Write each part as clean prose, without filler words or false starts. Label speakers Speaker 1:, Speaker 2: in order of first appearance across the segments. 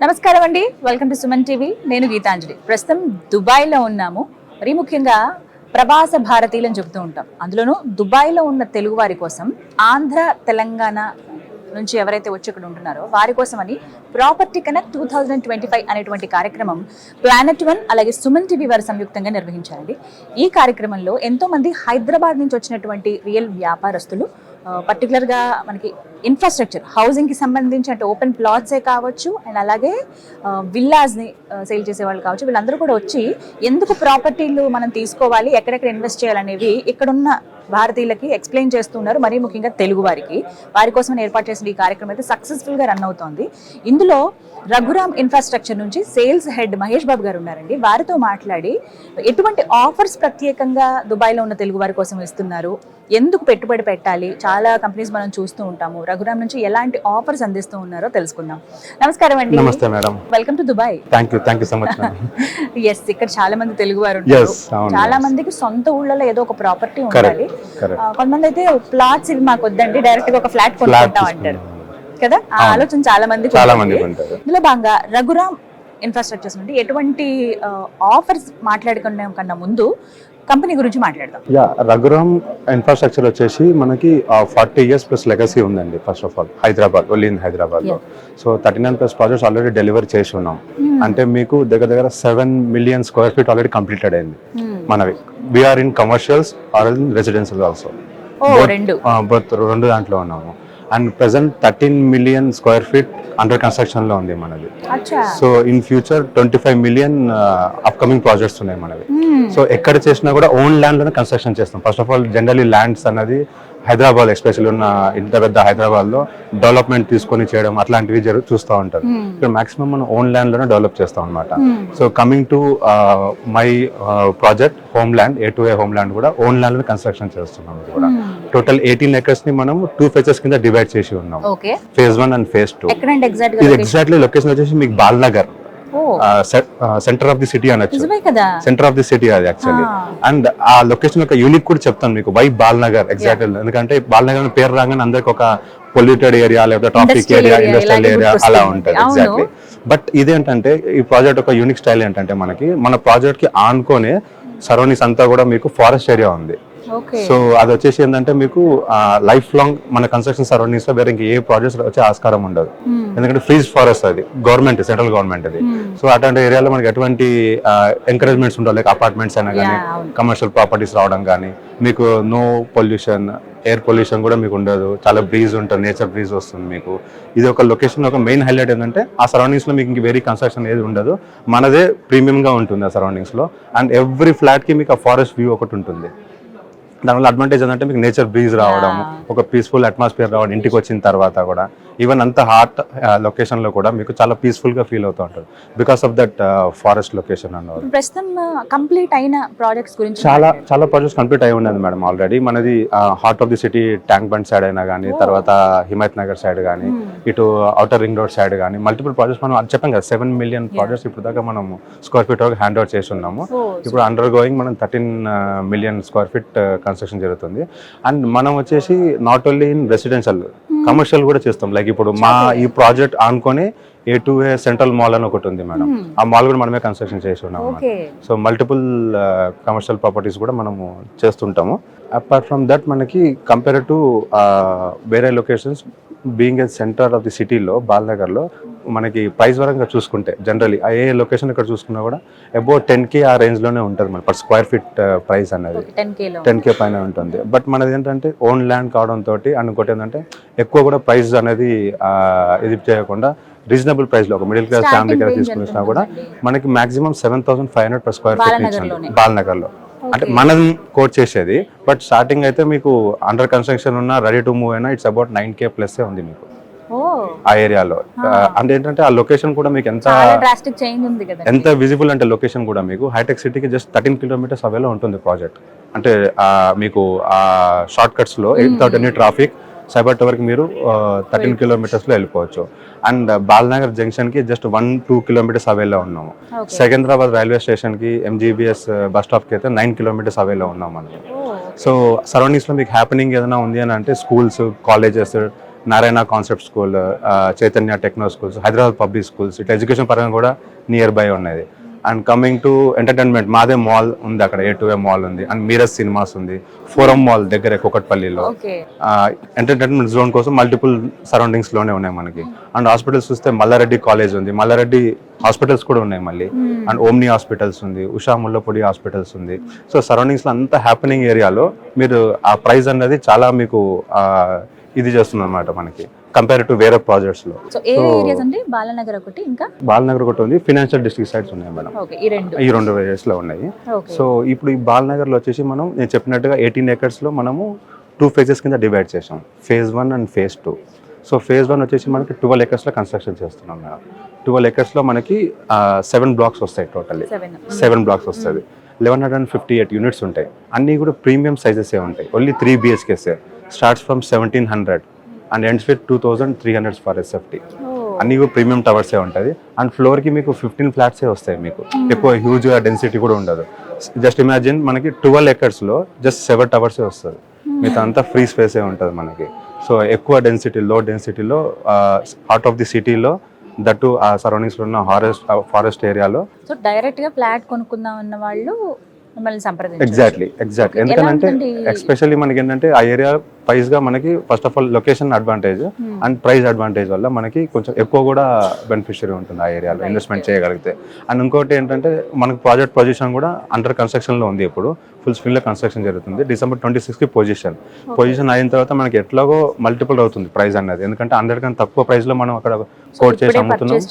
Speaker 1: నమస్కారం అండి, welcome to Suman TV. నేను గీతాంజలి. ప్రస్తుతం దుబాయ్లో ఉన్నాము. మరీ ముఖ్యంగా ప్రవాస భారతీయులను చెబుతూ ఉంటాం. అందులోనూ దుబాయ్లో ఉన్న తెలుగు వారి కోసం, ఆంధ్ర తెలంగాణ నుంచి ఎవరైతే వచ్చి ఇక్కడ ఉంటున్నారో వారి కోసమని ప్రాపర్టీ కనెక్ట్ 2025 అనేటువంటి కార్యక్రమం ప్లానెట్ వన్ అలాగే సుమన్ టీవీ వారు సంయుక్తంగా నిర్వహించారండి. ఈ కార్యక్రమంలో ఎంతోమంది హైదరాబాద్ నుంచి వచ్చినటువంటి రియల్ వ్యాపారస్తులు, పర్టికులర్గా మనకి ఇన్ఫ్రాస్ట్రక్చర్ హౌసింగ్కి సంబంధించి అంటే ఓపెన్ ప్లాట్సే కావచ్చు అండ్ అలాగే విల్లాస్ని సేల్ చేసే వాళ్ళు కావచ్చు, వీళ్ళందరూ కూడా వచ్చి ఎందుకు ప్రాపర్టీలు మనం తీసుకోవాలి, ఎక్కడెక్కడ ఇన్వెస్ట్ చేయాలనేవి ఇక్కడున్న భారతీయులకి ఎక్స్ప్లెయిన్ చేస్తున్నారు. మరీ ముఖ్యంగా తెలుగు వారి కోసం ఏర్పాటు చేసిన ఈ కార్యక్రమం అయితే సక్సెస్ఫుల్గా రన్ అవుతోంది. ఇందులో రఘురామ్ ఇన్ఫ్రాస్ట్రక్చర్ నుంచి సేల్స్ హెడ్ మహేష్ బాబు గారు ఉన్నారండి. వారితో మాట్లాడి ఎటువంటి ఆఫర్స్ ప్రత్యేకంగా దుబాయ్లో ఉన్న తెలుగు వారి కోసం ఇస్తున్నారు, ఎందుకు పెట్టుబడి పెట్టాలి, చాలా కంపెనీస్ మనం చూస్తూ ఉంటాము, రఘురామ్ నుంచి ఎలాంటి ఆఫర్స్ అందిస్తూ ఉన్నారో తెలుసుకుందాం. నమస్కారం అండి.
Speaker 2: నమస్తే madam.
Speaker 1: Welcome to Dubai.
Speaker 2: Thank you so much.
Speaker 1: Yes, ఇక్కడ చాలా మంది తెలుగు వారు ఉంటారు. చాలా మందికి సొంత ఊళ్ళలో ఏదో ఒక ప్రాపర్టీ ఉండాలి. కొంతమంది అయితే ప్లాట్స్ ఇవి మాకు వద్దండి, డైరెక్ట్ గా ఒక ఫ్లాట్ కొనుక్కుంటాం అంటారు కదా. ఆ ఆలోచన చాలా మంది. ఇందులో భాగంగా రఘురామ్ ఇన్ఫ్రాస్ట్రక్చర్స్ నుండి ఎటువంటి ఆఫర్స్ మాట్లాడుకునే కన్నా ముందు కంపెనీ గురించి మాట్లాడదాం.
Speaker 2: రఘురామ్ ఇన్ఫ్రాస్ట్రక్చర్ వచ్చేసి మనకి 40 years ప్లస్ లెగసీ ఉందండి. First of all only in Hyderabad లో. సో 39+ ప్రాజెక్ట్స్ ఆల్రెడీ డెలివరీ చేసి ఉన్నాం. అంటే మీకు దగ్గర 7 million square feet already completed అయింది మనవి. We are in commercials or in residential also, రెండు దాంట్లో ఉన్నాము. And present 13 million square feet under construction లో ఉంది మనది. So in future 25 million upcoming projects ఉన్నాయి మనవి. సో ఎక్కడ చేసినా కూడా ఓన్ ల్యాండ్ లోనే కన్స్ట్రక్షన్ చేస్తాం. First of all generally lands అన్నది హైదరాబాద్, ఎస్పెషల్లీ ఉన్న ఇంత పెద్ద హైదరాబాద్ లో డెవలప్మెంట్ తీసుకొని చేయడం అట్లాంటివి చూస్తూ ఉంటారు. ఇక్కడ మాక్సిమం మనం ఓన్ ల్యాండ్ లోనే డెవలప్ చేస్తాం అనమాట. So coming to my project home land, A2A home land కూడా ఓన్ ల్యాండ్ లోనే కన్స్ట్రక్షన్ చేస్తున్నాం. కూడా టోటల్ 18 acres ని మనం 2 phases కింద డివైడ్ చేసి ఉన్నాం. phase 1 and phase 2. ఇది ఎగ్జాక్ట్లీ లొకేషన్ వచ్చేసి మీకు Balnagar, centre of the city అనొచ్చు. సెంటర్ ఆఫ్ ది సిటీ అది యాక్చువల్లీ. అండ్ ఆ లొకేషన్ యొక్క యూనిక్ కూడా చెప్తాను మీకు, వై బాల్నగర్ ఎగ్జాక్ట్లీ. ఎందుకంటే బాల్నగర్ పేరు రాగానే అందరికి ఒక పొల్యూటెడ్ ఏరియా లేకపోతే ట్రాఫిక్ ఏరియా, ఇండస్ట్రియల్ ఏరియా అలా ఉంటుంది ఎగ్జాక్ట్లీ. బట్ ఇదేంటంటే ఈ ప్రాజెక్ట్ ఒక యూనిక్ స్టైల్ ఏంటంటే మనకి మన ప్రాజెక్ట్ కి ఆనుకోనే సరౌండింగ్స్ అంతా కూడా మీకు ఫారెస్ట్ ఏరియా ఉంది. సో అది వచ్చేసి ఏంటంటే మీకు లైఫ్ లాంగ్ మన కన్స్ట్రక్షన్ సరౌండింగ్స్ లో వేరే ఇంకా ఏ ప్రాజెక్ట్స్ వచ్చే ఆస్కారం ఉండదు. ఎందుకంటే ఫ్రీజ్ ఫారెస్ట్ అది గవర్నమెంట్, సెంట్రల్ గవర్నమెంట్ అది. సో అటువంటి ఏరియాలో మనకి ఎటువంటి ఎంకరేజ్మెంట్స్ ఉండవు, లైక్ అపార్ట్మెంట్స్ అయినా కానీ కమర్షియల్ ప్రాపర్టీస్ రావడం కానీ, మీకు నో పొల్యూషన్, ఎయిర్ పొల్యూషన్ కూడా మీకు ఉండదు, చాలా బ్రీజ్ ఉంటుంది, నేచర్ బ్రీజ్ వస్తుంది మీకు. ఇది ఒక లొకేషన్ ఒక మెయిన్ హైలైట్ ఏంటంటే ఆ సరౌండింగ్స్ లో మీకు ఇంక వేరే కన్స్ట్రక్షన్ ఏది ఉండదు, మనదే ప్రీమియం గా ఉంటుంది ఆ సరౌండింగ్స్ లో. అండ్ ఎవ్రీ ఫ్లాట్ కి మీకు ఆ ఫారెస్ట్ వ్యూ ఒకటి ఉంటుంది. దానివల్ల అడ్వాంటేజ్ ఏంటంటే మీకు నేచర్ బ్రీజ్ రావడం, ఒక పీస్ఫుల్ అట్మాస్ఫియర్ రావడం ఇంటికి వచ్చిన తర్వాత కూడా. ఈవెన్ అంత హాట్ లొకేషన్ లో కూడా మీకు చాలా పీస్ఫుల్ గా ఫీల్ అవుతూ ఉంటుంది because of that forest location అన్నది.
Speaker 1: ప్రస్తుతం కంప్లీట్ అయిన ప్రాజెక్ట్స్ గురించి
Speaker 2: చాలా ప్రాజెక్ట్స్ కంప్లీట్ అయి ఉన్నది మేడం ఆల్రెడీ. మనది heart of the city tank bund side అయినా కానీ, తర్వాత హిమాయత్ నగర్ సైడ్ కానీ, ఇటు ఔటర్ రింగ్ రోడ్ సైడ్ కానీ మల్టిపుల్ ప్రాజెక్ట్స్ మనం చెప్పాం కదా. 7 million ప్రాజెక్ట్స్ ఇప్పుడు దాకా మనం స్క్వేర్ ఫీట్ వరకు హ్యాండ్ ఓవర్ చేసి ఉన్నాము. ఇప్పుడు అండర్ గోయింగ్ మనం 13 million square feet కన్స్ట్రక్షన్ జరుగుతుంది. అండ్ మనం వచ్చేసి not only in residential, commercial కూడా చేస్తాం. లైక్ ఇప్పుడు మా ఈ ప్రాజెక్ట్ ఆనుకొని A2A సెంట్రల్ మాల్ అని ఒకటి ఉంది మేడం. ఆ మాల్ కూడా మనమే కన్స్ట్రక్షన్ చేసి ఉన్నాము. సో మల్టిపుల్ కమర్షియల్ ప్రాపర్టీస్ కూడా మనము చేస్తుంటాము. అపార్ట్ ఫ్రమ్ దట్ మనకి కంపేర్ టు వేరే locations, being a centre of the సిటీలో బాల్నగర్లో మనకి ప్రైస్ పరంగా చూసుకుంటే జనరల్లీ ఏ లొకేషన్ ఇక్కడ చూసుకున్నా కూడా అబౌట్ 10K ఆ రేంజ్ లోనే ఉంటుంది మన పర్ స్క్వేర్ ఫీట్ ప్రైస్ అనేది. 10K పైన ఉంటుంది. బట్ మనది ఏంటంటే ఓన్ ల్యాండ్ కావడంతో అండ్ ఇంకోటి ఏంటంటే ఎక్కువ కూడా ప్రైస్ అనేది ఇది చేయకుండా రీజనబుల్ ప్రైస్ లో ఒక మిడిల్ క్లాస్ ఫ్యామిలీ కింద తీసుకున్నా కూడా మనకి maximum 7,500 per square feet Balnagar లో. అంటే మనం కోట్ చేసేది. బట్ స్టార్టింగ్ అయితే మీకు అండర్ కన్స్ట్రక్షన్ ఉన్న రెడీ టు మూవ్ అయినా ఇట్స్ అబౌట్ 9K ప్లస్ ఉంది మీకు ఆ ఏరియాలో. అంటే ఏంటంటే ఆ లొకేషన్ కూడా మీకు ఎంత విజిబుల్ అంటే లొకేషన్ కూడా మీకు హైటెక్ సిటీకి జస్ట్ 13 kilometers అవేలో ఉంటుంది ప్రాజెక్ట్. అంటే మీకు ఆ షార్ట్ కట్స్ లో without any traffic cyber tower కి మీరు 13 kilometers లో వెళ్ళిపోవచ్చు. అండ్ బాల్నగర్ జంక్షన్ కి జస్ట్ 1-2 kilometers అవేలో ఉన్నాము. సికింద్రాబాద్ రైల్వే స్టేషన్ కి MGBS బస్ స్టాప్ కి అయితే 9 kilometers అవేలో ఉన్నాం మనం. సో సరౌండింగ్స్ లో మీకు హ్యాపెనింగ్ ఏదైనా ఉంది అని అంటే schools, colleges, Narayana concept school, Chaitanya techno schools, Hyderabad public schools, ఇట్లా ఎడ్యుకేషన్ పరంగా కూడా నియర్ బై ఉన్నది. అండ్ కమింగ్ టు ఎంటర్టైన్మెంట్, మాదే మాల్ ఉంది అక్కడ, A2A మాల్ ఉంది, అండ్ మీరజ్ సినిమాస్ ఉంది, ఫోరం మాల్ దగ్గర కుకట్పల్లిలో. ఎంటర్టైన్మెంట్ జోన్ కోసం మల్టిపుల్ సరౌండింగ్స్ లోనే ఉన్నాయి మనకి. అండ్ హాస్పిటల్స్ చూస్తే మల్లారెడ్డి కాలేజ్ ఉంది, మల్లారెడ్డి హాస్పిటల్స్ కూడా ఉన్నాయి మళ్ళీ, అండ్ ఓమ్ని హాస్పిటల్స్ ఉంది, ఉషా ముల్లపొడి హాస్పిటల్స్ ఉంది. సో సరౌండింగ్స్ లో అంతా హ్యాపెనింగ్ ఏరియాలో మీరు ఆ ప్రైస్ అనేది చాలా మీకు ఇది చేస్తుంది అనమాట మనకి కంపేర్ టు వేరే ప్రాజెక్ట్స్ లో.
Speaker 1: బాలనగర్ ఒకటి, ఇంకా
Speaker 2: బాలనగర్ ఒకటి ఉంది, ఫైనాన్షియల్ డిస్ట్రిక్ట్ సైడ్స్ ఉన్నాయి మేడం, ఈ రెండు ఏరియాస్ లో ఉన్నాయి. సో ఇప్పుడు ఈ బాలనగర్ లో వచ్చేసి మనం నేను చెప్పినట్టుగా 18 acres లో మనము 2 phases కింద డివైడ్ చేసాం, phase 1 and phase 2. So phase 1 వచ్చేసి మనకి 12 acres లో కన్స్ట్రక్షన్ చేస్తున్నాం మేడం. 12 acres లో మనకి 7 blocks వస్తాయి, టోటల్లీ 7 blocks వస్తుంది. 1158 యూనిట్స్ ఉంటాయి, అన్నీ కూడా ప్రీమియం సైజెస్ ఉంటాయి. Only 3 BHKs, starts from 1700 and ends with 2300 for SFT. అన్ని కూడా ప్రీమియం టవర్సే ఉంటుంది. అండ్ ఫ్లోర్కి మీకు 15 ఫ్లాట్సే వస్తాయి, మీకు ఎక్కువ హ్యూజ్గా డెన్సిటీ కూడా ఉండదు. జస్ట్ ఇమాజిన్ మనకి 12 acres లో జస్ట్ 7 టవర్సే వస్తుంది, మిగతా అంతా ఫ్రీ స్పేసే ఉంటుంది మనకి. సో ఎక్కువ డెన్సిటీ, లో డెన్సిటీలో హార్ట్ ఆఫ్ ది సిటీలో, దట్టు ఆ సరౌండింగ్స్ లో ఉన్న ఫారెస్ట్ ఏరియాలో.
Speaker 1: సో డైరెక్ట్ గా ఫ్లాట్ కొనుక్కుందాం అన్న వాళ్ళు మిమ్మల్ని సంప్రదించండి.
Speaker 2: ఎగ్జాక్ట్లీ. ఎందుకంటే ఎస్పెషల్లీ మనకి ఏంటంటే ఆ ఏరియా ప్రైస్ గా మనకి first of all location advantage and price advantage వల్ల మనకి కొంచెం ఎక్కువ కూడా బెనిఫిషియరీ ఉంటుంది ఆ ఏరియాలో ఇన్వెస్ట్మెంట్ చేయగలిగితే. అండ్ ఇంకోటి ఏంటంటే మనకి ప్రాజెక్ట్ పొజిషన్ కూడా అండర్ కన్స్ట్రక్షన్ లో ఉంది, ఇప్పుడు ఫుల్ స్పీడ్ లో కన్స్ట్రక్షన్ జరుగుతుంది. December 26కి పొజిషన్ అయిన తర్వాత మనకి ఎట్లాగో మల్టిపుల్ అవుతుంది ప్రైస్ అన్నది, ఎందుకంటే 100 కన్నా తక్కువ ప్రైస్ లో మనం అక్కడ కోట్ చేసి అమ్ముతున్నాం.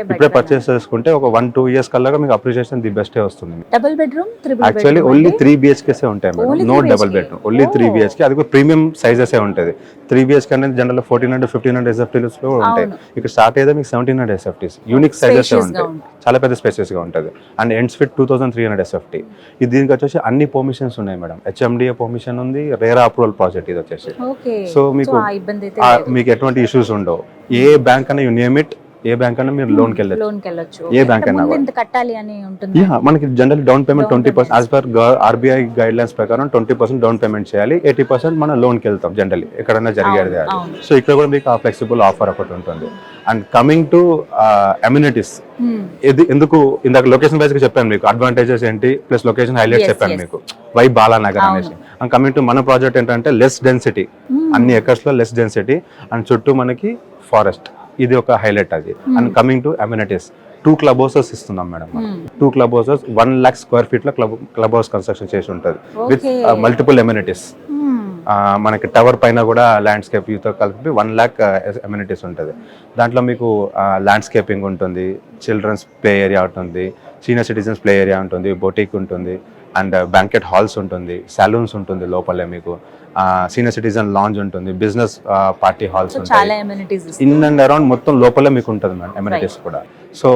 Speaker 2: ఇప్పుడే పర్చేస్ చేసుకుంటే ఒక 1-2 years కల్లా మీకు అప్రిషియేషన్ ది బెస్టే వస్తుంది.
Speaker 1: Double bedroom,
Speaker 2: actually only 3 BHKs ఉంటాయి madam, no double bedroom, only 3 BHK. అది కూడా ప్రీమియం సైజెస్ ఉంటుంది. 3 BHK అనేది జనరల్ 1400-1500 SFTs లో ఉంటాయి. ఇక్కడ స్టార్ట్ అయితే మీకు 1700 SFTs, యూనిక్ సైజెస్ ఉంటాయి, చాలా పెద్ద స్పేసెస్ గా ఉంటుంది. And ends with 2300 SFT. ఇది దీనికి వచ్చేసి అన్ని పర్మిషన్స్ ఉన్నాయి మేడం, HMDA పర్మిషన్ ఉంది, రేరా అప్రూవల్ ప్రాజెక్ట్ ఇది వచ్చేసి. సో మీకు ఎటువంటి ఇష్యూస్ ఉండవు. ఏ బ్యాంక్ అనే you name it, A bank అన్నా మీరు లోన్కి వెళ్ళచ్చు, ఏ బ్యాంక్ అయినా. మనకి general down payment 20%, as per RBI guide lines ప్రకారం 20% డౌన్ పేమెంట్ చేయాలి, 80% మనం లోన్కి వెళ్తాం జనరల్లీ ఎక్కడైనా జరిగేది. సో ఇక్కడ కూడా మీకు ఆ ఫ్లెక్సిబుల్ ఆఫర్ ఒకటి ఉంటుంది. అండ్ కమింగ్ టు అమ్యూనిటీస్, ఇది ఎందుకు ఇందాక లొకేషన్ వైజ్ గా చెప్పాను మీకు అడ్వాంటేజెస్ ఏంటి, ప్లస్ లొకేషన్ హైలైట్ చెప్పాను మీకు, వై బాలానగర్ అనేసి. అండ్ కమింగ్ టు మన ప్రాజెక్ట్ ఏంటంటే లెస్ డెన్సిటీ, అన్ని ఎకర్స్ లో లెస్ డెన్సిటీ, అండ్ చుట్టూ మనకి ఫారెస్ట్, ఇది ఒక హైలైట్ అది. And coming to amenities, 2 club houses ఇస్తున్నాం madam. 2 club houses 1 lakh square feet లో క్లబ్ హౌస్ కన్స్ట్రక్షన్ చేసి ఉంటుంది విత్ మల్టిపుల్ అమ్యూనిటీస్. మనకి టవర్ పైన కూడా ల్యాండ్స్కేప్ తో కలిపి 1 lakh అమ్యూనిటీస్ ఉంటుంది. దాంట్లో మీకు ల్యాండ్స్కేపింగ్ ఉంటుంది, చిల్డ్రన్స్ ప్లే ఏరియా ఉంటుంది, సీనియర్ సిటిజన్స్ ప్లే ఏరియా ఉంటుంది, బొటిక్ ఉంటుంది, అండ్ బ్యాంకెట్ హాల్స్ ఉంటుంది, సాలూన్స్ ఉంటుంది లోపలే మీకు, సీనియర్ సిటిజన్ లాంజ్ ఉంటుంది, బిజినెస్ పార్టీ హాల్స్ ఉంటాయి, ఇన్ అండ్ అరౌండ్ మొత్తం లోపలే మీకు ఉంటుంది మేడం అమ్యూనిటీస్ కూడా. సో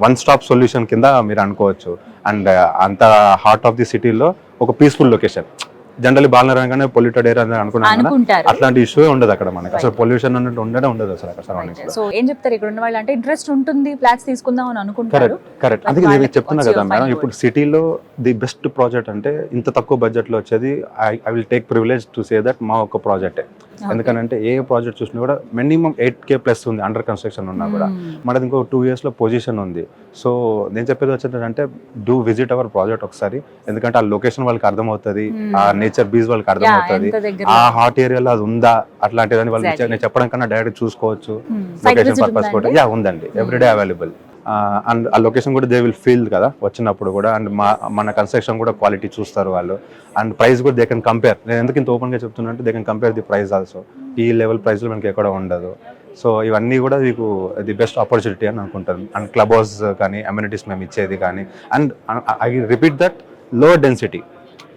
Speaker 2: 1 stop సొల్యూషన్ కింద మీరు అనుకోవచ్చు. అండ్ అంత హార్ట్ ఆఫ్ ది సిటీలో ఒక పీస్ఫుల్ లొకేషన్. జనరల్లీ బాలనగర్ అనగానే పొల్యూటెడ్ ఏరియా అని అనుకున్నాను, అట్లాంటి ఇష్యూ ఉండదు అక్కడ మనకి, అసలు పొల్యూషన్ అన్నట్టు ఉండదు అసలు అక్కడ సరౌండింగ్స్ లో.
Speaker 1: సో ఏం చెప్తారు ఇక్కడ ఉన్న వాళ్ళు, అంటే ఇంట్రెస్ట్ ఉంటుంది ఫ్లాట్స్ తీసుకుందాం అని అనుకుంటారు.
Speaker 2: కరెక్ట్, అందుకే నేను చెప్తున్నా కదా మేడం, ఇప్పుడు సిటీలో ది బెస్ట్ ప్రాజెక్ట్ అంటే ఇంత తక్కువ బడ్జెట్ లో వచ్చేది, I will take privilege to say that మా ఒక ప్రాజెక్టే. ఎందుకంటే ఏ ప్రాజెక్ట్ చూసినా కూడా మినిమం 8K ప్లస్ ఉంది అండర్ కన్స్ట్రక్షన్ ఉన్నా కూడా, మనది ఇంకో 2 years లో పొజిషన్ ఉంది. సో నేను చెప్పేది వచ్చేటంటే డూ విజిట్ అవర్ ప్రాజెక్ట్ ఒకసారి, ఎందుకంటే ఆ లొకేషన్ వాళ్ళకి అర్థమవుతుంది, ఆ నేచర్ బీజ్ వాళ్ళకి అర్థమవుతుంది, ఆ హాట్ ఏరియాలో అది ఉందా అట్లాంటిదని వాళ్ళు నేను చెప్పడం కన్నా డైరెక్ట్ చూసుకోవచ్చు. లొకేషన్ పర్పస్ కూడా ఉందండి, ఎవ్రీడే అవైలబుల్. అండ్ ఆ లొకేషన్ కూడా దే విల్ ఫీల్ కదా వచ్చినప్పుడు కూడా. అండ్ మన కన్స్ట్రక్షన్ కూడా క్వాలిటీ చూస్తారు వాళ్ళు. అండ్ ప్రైస్ కూడా దే కెన్ కంపేర్. నేను ఎందుకు ఇంత ఓపెన్గా చెప్తున్నా అంటే they can compare the price also. ఈ లెవెల్ ప్రైస్లో మనకి ఎక్కడ ఉండదు. సో ఇవన్నీ కూడా మీకు ది బెస్ట్ ఆపర్చునిటీ అని అనుకుంటాను. అండ్ క్లబ్ హౌస్ కానీ అమ్యూనిటీస్ మేము ఇచ్చేది కానీ, and I repeat that low density.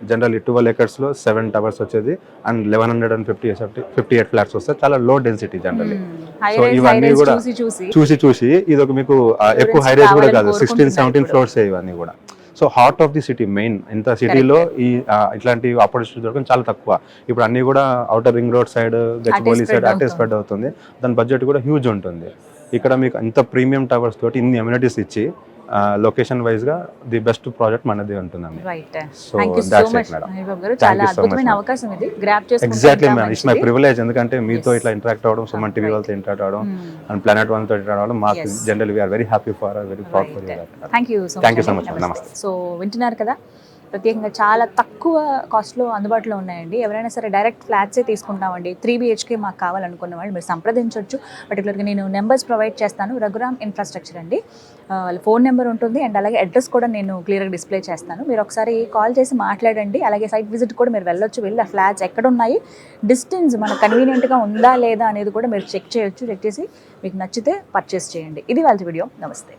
Speaker 2: Generally 12 acres లో 7 towers వచ్చేది, అండ్ 1158 ఫ్లాట్స్ వస్తాయి, చాలా లో డెన్సిటీ జనరల్లీ. సో ఇవన్నీ కూడా చూసి ఇది ఒక మీకు ఎక్కువ హై రేజ్ కూడా కాదు, 16-17 floors ఇవన్నీ కూడా. So heart of the city main, ఇంత సిటీలో ఈ ఇట్లాంటి ఆపర్చునిటీ దొరకడం చాలా తక్కువ. ఇప్పుడు అన్ని కూడా outer ring road side, Gachibowli side అటే స్ప్రెడ్ అవుతుంది, దాని బడ్జెట్ కూడా హ్యూజ్ ఉంటుంది. ఇక్కడ మీకు ఇంత ప్రీమియం టవర్స్ తోటి ఇన్ని అమ్యూనిటీస్ ఇచ్చి లొకేషన్ వైజ్ గా ది బెస్ట్ ప్రాజెక్ట్ మనది ఉంటుందండి.
Speaker 1: Right.
Speaker 2: So
Speaker 1: thank you so
Speaker 2: that's
Speaker 1: much
Speaker 2: it madam.
Speaker 1: Mahesh Babu గారు.
Speaker 2: Thank
Speaker 1: చాలా
Speaker 2: you so much,
Speaker 1: అద్భుతమైన
Speaker 2: madam.
Speaker 1: అవకాశం ఇది. Grab
Speaker 2: exactly ma'am, it's my
Speaker 1: చేసుకుంటే
Speaker 2: ప్రివిలేజ్. ఎందుకంటే మీతో
Speaker 1: Yes.
Speaker 2: ఇట్లా ఇంటరాక్ట్ అవ్వడం, సుమన్ టీవీ వాళ్ళతో ఇంటరాక్ట్ అవ్వడం అండ్ ప్లానెట్ వన్ తో ఇంటరాక్ట్ అవ్వడం మాకు
Speaker 1: Yes.
Speaker 2: General we are very happy for very proud for you.
Speaker 1: Thank you so
Speaker 2: Thank you so
Speaker 1: much.
Speaker 2: much. నమస్తే.
Speaker 1: సో వింటున్నారు కదా, ప్రత్యేకంగా చాలా తక్కువ కాస్ట్లో అందుబాటులో ఉన్నాయండి. ఎవరైనా సరే డైరెక్ట్ ఫ్లాట్సే తీసుకుంటామండి, 3 BHK మాకు కావాలనుకున్న వాళ్ళు మీరు సంప్రదించవచ్చు. పర్టికులర్గా నేను నెంబర్స్ ప్రొవైడ్ చేస్తాను. రఘురామ్ ఇన్ఫ్రాస్ట్రక్చర్ అండి, వాళ్ళ ఫోన్ నెంబర్ ఉంటుంది అండ్ అలాగే అడ్రస్ కూడా నేను క్లియర్గా డిస్ప్లే చేస్తాను. మీరు ఒకసారి కాల్ చేసి మాట్లాడండి. అలాగే సైట్ విజిట్ కూడా మీరు వెళ్ళొచ్చు. వెళ్ళి ఆ ఫ్లాట్స్ ఎక్కడ ఉన్నాయి, డిస్టెన్స్ మనకు కన్వీనియంట్గా ఉందా లేదా అనేది కూడా మీరు చెక్ చేయొచ్చు. చెక్ చేసి మీకు నచ్చితే పర్చేస్ చేయండి. ఇది వాళ్ళ వీడియో. నమస్తే.